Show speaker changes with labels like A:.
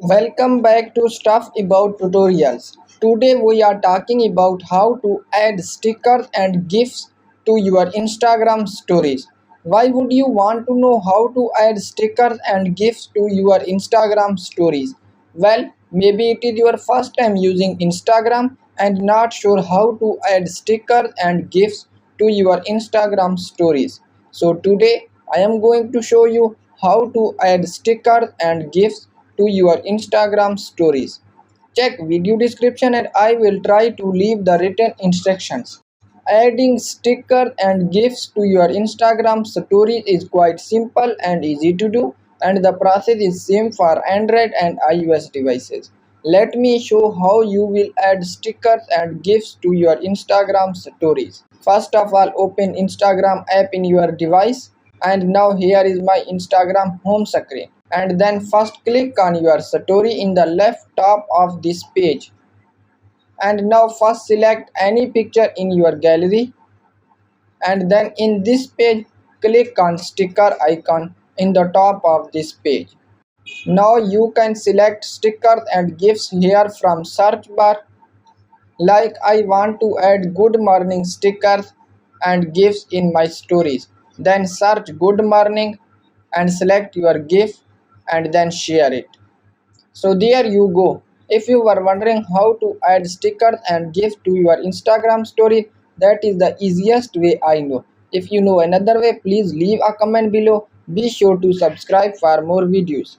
A: Welcome back to Stuff About Tutorials. Today we are talking about how to add stickers and GIFs to your Instagram stories. Why would you want to know how to add stickers and GIFs to your Instagram stories? Well, maybe it is your first time using Instagram and not sure how to add stickers and GIFs to your Instagram stories. So today I am going to show you how to add stickers and GIFs to your Instagram stories. Check video description and I will try to leave the written instructions. Adding stickers and GIFs to your Instagram stories is quite simple and easy to do, and the process is same for Android and iOS devices. Let me show how you will add stickers and GIFs to your Instagram stories. First of all, open Instagram app in your device, and now here is my Instagram home screen, and then first click on your story in the left top of this page, and now first select any picture in your gallery, and then in this page click on sticker icon in the top of this page. Now you can select stickers and gifs here from search bar. Like I want to add good morning stickers and gifs in my stories, then search good morning and select your gif and then share it. So there you go. If you were wondering how to add stickers and GIFs to your Instagram story, that is the easiest way I know. If you know another way, please leave a comment below. Be sure to subscribe for more videos.